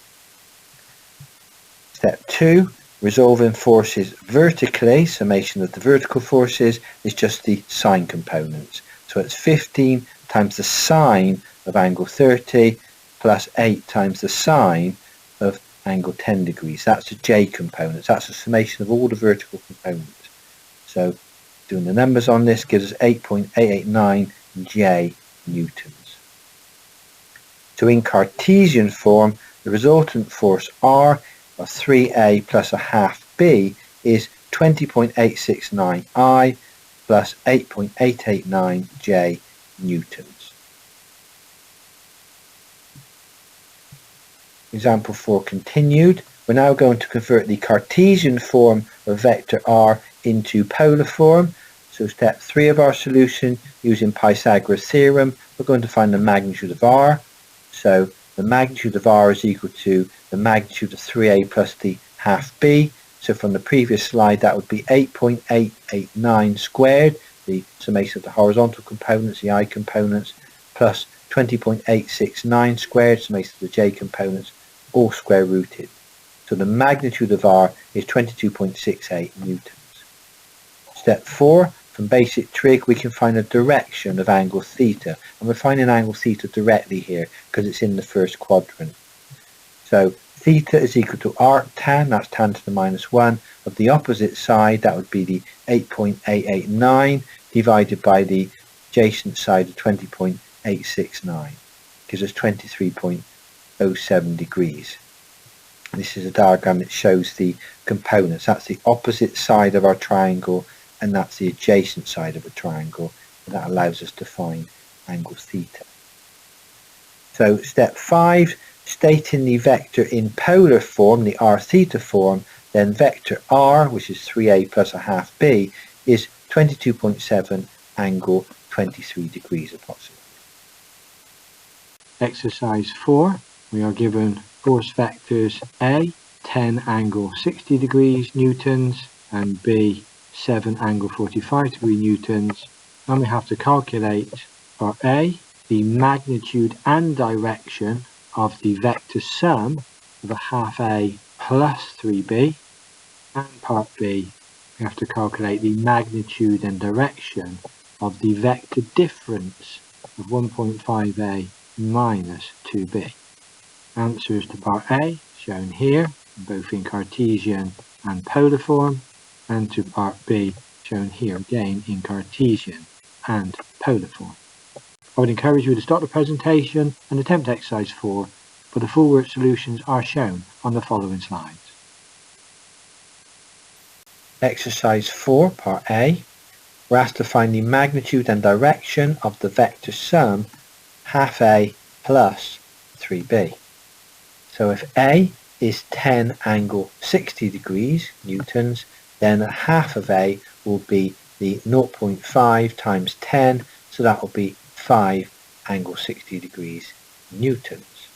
Step 2, resolving forces vertically. Summation of the vertical forces is just the sine components. So it's 15 times the sine of angle 30 plus 8 times the sine of angle 10 degrees. That's the j components. That's a summation of all the vertical components. So doing the numbers on this gives us 8.889 j newtons. So in Cartesian form, the resultant force R of 3a plus a half b is 20.869 I plus 8.889 j newtons. Example 4 continued. We're now going to convert the Cartesian form of vector R into polar form. So step 3 of our solution, using Pythagoras theorem, we're going to find the magnitude of R. So the magnitude of R is equal to the magnitude of 3a plus the half b. So from the previous slide, that would be 8.889 squared, the summation of the horizontal components, the I components, plus 20.869 squared, summation of the j components, all square rooted. So the magnitude of R is 22.68 newtons. Step 4, from basic trig, we can find the direction of angle theta. And we're finding angle theta directly here because it's in the first quadrant. So theta is equal to arc tan, that's tan to the minus 1, of the opposite side, that would be the 8.889, divided by the adjacent side of 20.869. Gives us 23.07 degrees. This is a diagram that shows the components. That's the opposite side of our triangle, and that's the adjacent side of a triangle, and that allows us to find angle theta. So step 5, stating the vector in polar form, the r theta form, then vector r, which is 3a plus a half b, is 22.7 angle 23 degrees approximately. Exercise 4. We are given force vectors A, 10 angle 60 degrees newtons, and B, 7 angle 45 degree newtons. And we have to calculate for A, the magnitude and direction of the vector sum of a half A plus 3B. And part B, we have to calculate the magnitude and direction of the vector difference of 1.5A minus 2B. Answers to part A shown here, both in Cartesian and polar form, and to part B shown here again in Cartesian and polar form. I would encourage you to stop the presentation and attempt exercise 4, but the full work solutions are shown on the following slides. Exercise 4, part A. We're asked to find the magnitude and direction of the vector sum half A plus 3B. So if A is 10 angle 60 degrees newtons, then half of A will be the 0.5 times 10, so that will be 5 angle 60 degrees newtons.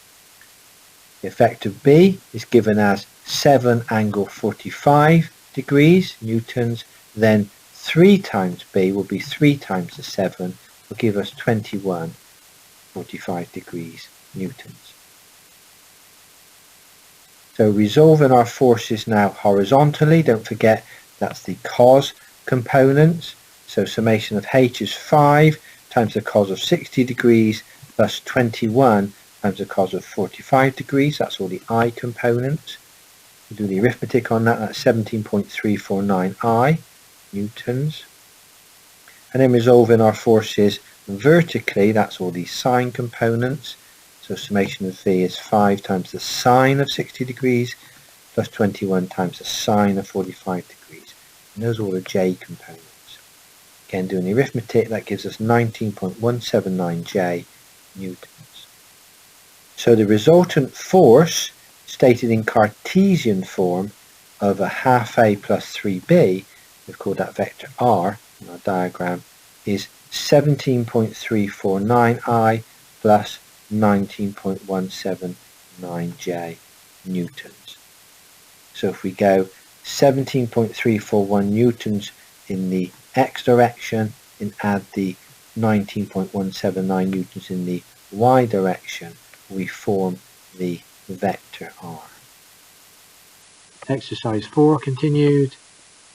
If vector B is given as 7 angle 45 degrees newtons, then 3 times B will be 3 times the 7, will give us 21.45 degrees newtons. So resolving our forces now horizontally, don't forget that's the cos components. So summation of H is 5 times the cos of 60 degrees plus 21 times the cos of 45 degrees. That's all the I components. We do the arithmetic on that. That's 17.349 I newtons. And then resolving our forces vertically, that's all the sine components. So summation of V is 5 times the sine of 60 degrees plus 21 times the sine of 45 degrees. And those are all the J components. Again, doing the arithmetic, that gives us 19.179 J newtons. So the resultant force, stated in Cartesian form, of a half A plus 3B, we've called that vector R in our diagram, is 17.349 I plus 19.179 J newtons. So if we go 17.341 newtons in the x direction and add the 19.179 newtons in the y direction, we form the vector R. Exercise 4 continued.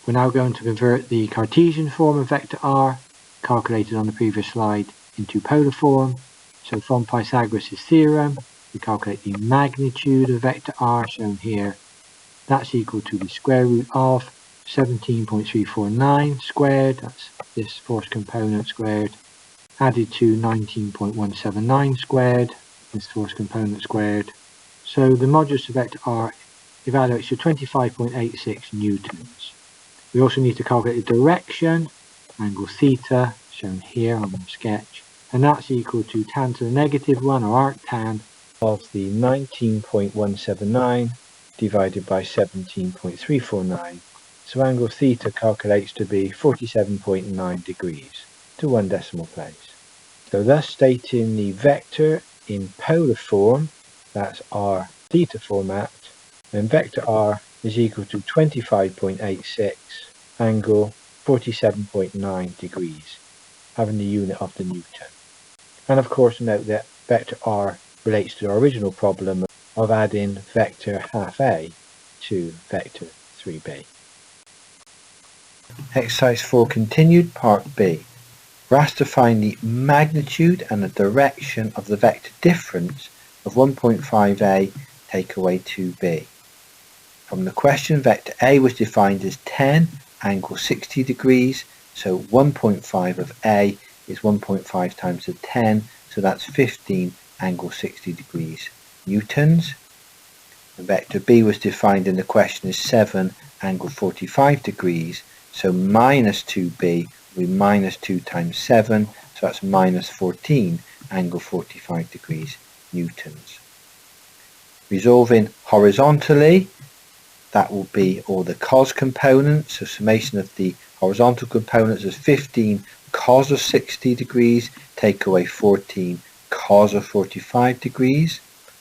We're now going to convert the Cartesian form of vector R, calculated on the previous slide, into polar form. So from Pythagoras' theorem, we calculate the magnitude of vector R, shown here. That's equal to the square root of 17.349 squared, that's this force component squared, added to 19.179 squared, this force component squared. So the modulus of vector R evaluates to 25.86 newtons. We also need to calculate the direction, angle theta, shown here on the sketch, and that's equal to tan to the negative 1, or arctan, of the 19.179 divided by 17.349. So angle theta calculates to be 47.9 degrees to 1 decimal place. So thus stating the vector in polar form, that's R theta format, then vector R is equal to 25.86 angle 47.9 degrees, having the unit of the Newton. And of course note that vector R relates to our original problem of adding vector half A to vector 3B. Exercise 4 continued, part B. We're asked to find the magnitude and the direction of the vector difference of 1.5A take away 2B. From the question, vector A was defined as 10 angle 60 degrees, so 1.5 of A is 1.5 times the 10, so that's 15 angle 60 degrees newtons. The vector B was defined in the question as 7 angle 45 degrees, so minus 2B will be minus 2 times 7, so that's minus 14 angle 45 degrees newtons. Resolving horizontally, that will be all the cos components. So summation of the horizontal components is 15 cos of 60 degrees, take away 14 cos of 45 degrees.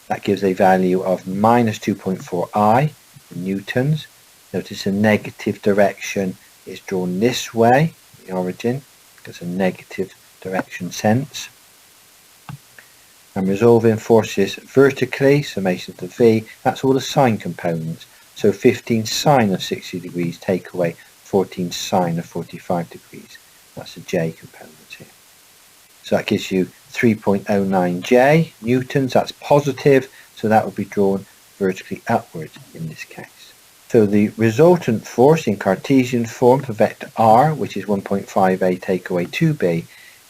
That gives a value of minus 2.4 I in newtons. Notice the negative direction is drawn this way, the origin, because a negative direction sense. And resolving forces vertically, summation of the V, that's all the sine components. So 15 sine of 60 degrees take away 14 sine of 45 degrees. That's the J component here. So that gives you 3.09 J newtons. That's positive, so that will be drawn vertically upward in this case. So the resultant force in Cartesian form for vector R, which is 1.5A take away 2B,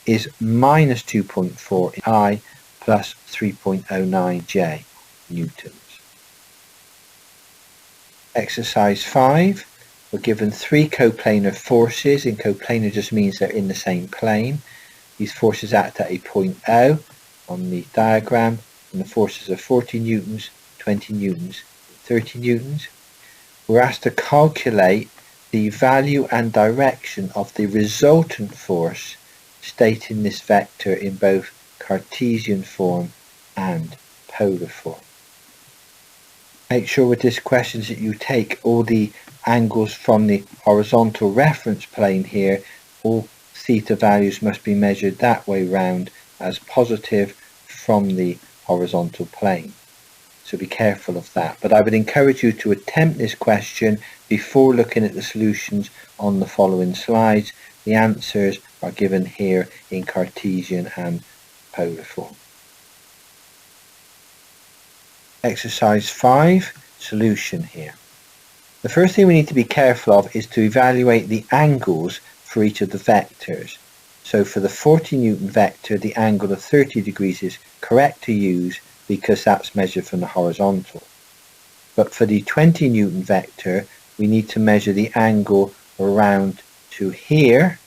is minus 2.4 I plus 3.09 J newtons. Exercise 5, we're given three coplanar forces, and coplanar just means they're in the same plane. These forces act at a point O on the diagram, and the forces are 40 newtons, 20 newtons, 30 newtons. We're asked to calculate the value and direction of the resultant force stating this vector in both Cartesian form and polar form. Make sure with this question that you take all the angles from the horizontal reference plane here. All theta values must be measured that way round as positive from the horizontal plane. So be careful of that. But I would encourage you to attempt this question before looking at the solutions on the following slides. The answers are given here in Cartesian and polar form. Exercise 5, solution here. The first thing we need to be careful of is to evaluate the angles for each of the vectors. So for the 40 Newton vector, the angle of 30 degrees is correct to use because that's measured from the horizontal. But for the 20 Newton vector, we need to measure the angle around to here,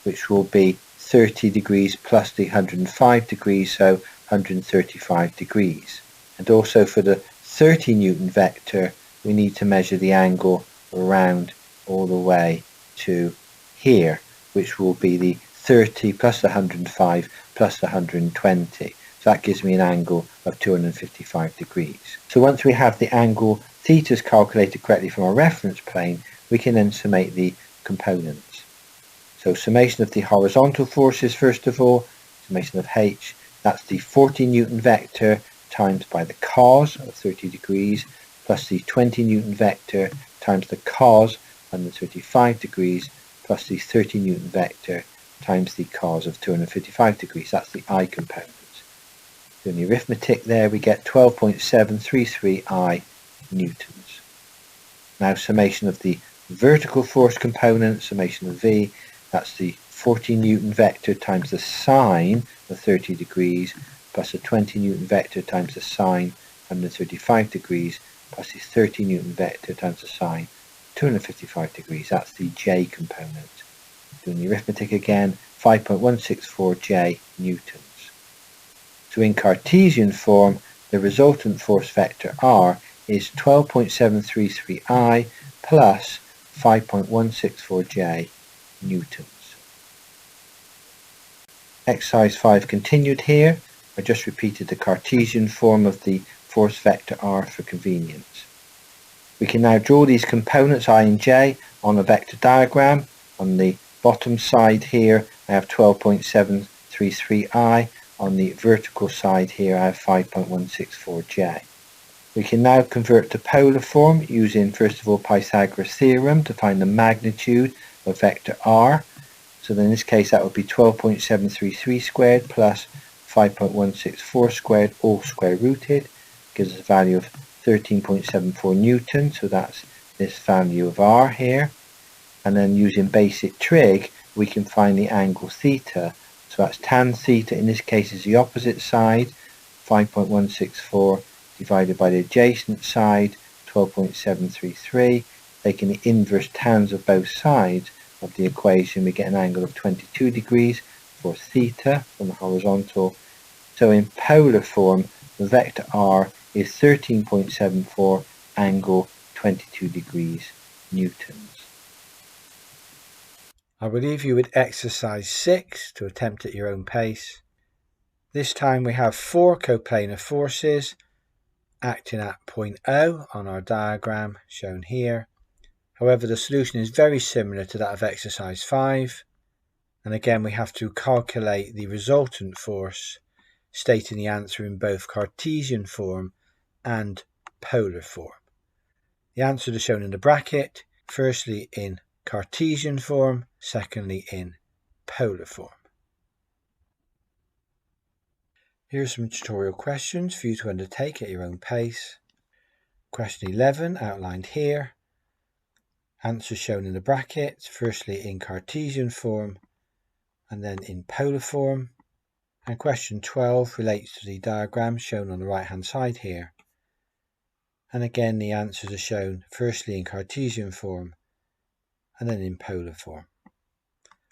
which will be 30 degrees plus the 105 degrees, so 135 degrees. And also for the 30 Newton vector, we need to measure the angle around all the way to here, which will be the 30 plus the 105 plus the 120. So that gives me an angle of 255 degrees. So once we have the angle theta is calculated correctly from our reference plane, we can then summate the components. So summation of the horizontal forces, first of all, summation of H, that's the 40 Newton vector times by the cos of 30 degrees plus the 20 Newton vector times the cos 135 degrees plus the 30 Newton vector times the cos of 255 degrees. That's the I components. Doing the arithmetic there, we get 12.733 I newtons. Now summation of the vertical force component, summation of V, that's the 40 Newton vector times the sine of 30 degrees plus the 20 Newton vector times the sine 135 degrees plus the 30 Newton vector times the sine 255 degrees. That's the J component. Doing the arithmetic again, 5.164 J newtons. So in Cartesian form, the resultant force vector R is 12.733 I plus 5.164 J newtons. Exercise 5 continued here. I just repeated the Cartesian form of the force vector R for convenience. We can now draw these components I and J on a vector diagram. On the bottom side here I have 12.733 I. On the vertical side here I have 5.164 J. We can now convert to polar form using first of all Pythagoras theorem to find the magnitude of vector R. So then in this case that would be 12.733 squared plus 5.164 squared, all square rooted, gives us a value of 13.74 newton, so that's this value of R here. And then using basic trig, we can find the angle theta. So that's tan theta, in this case is the opposite side, 5.164 divided by the adjacent side, 12.733. Taking the inverse tans of both sides of the equation, we get an angle of 22 degrees for theta from the horizontal. So in polar form, the vector R is 13.74 angle 22 degrees newtons. I will leave you with exercise 6 to attempt at your own pace. This time we have 4 coplanar forces acting at point O on our diagram shown here. However, the solution is very similar to that of exercise 5, and again we have to calculate the resultant force, stating the answer in both Cartesian form and polar form. The answers are shown in the bracket, firstly in Cartesian form, secondly in polar form. Here are some tutorial questions for you to undertake at your own pace. Question 11 outlined here. Answers shown in the brackets, firstly in Cartesian form and then in polar form. And question 12 relates to the diagram shown on the right hand side here. And again the answers are shown firstly in Cartesian form and then in polar form.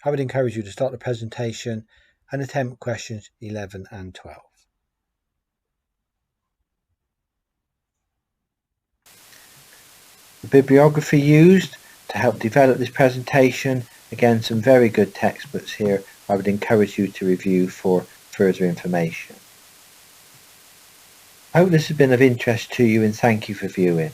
I would encourage you to start the presentation and attempt questions 11 and 12. The bibliography used to help develop this presentation, again some very good textbooks here. I would encourage you to review for further information. I hope this has been of interest to you and thank you for viewing.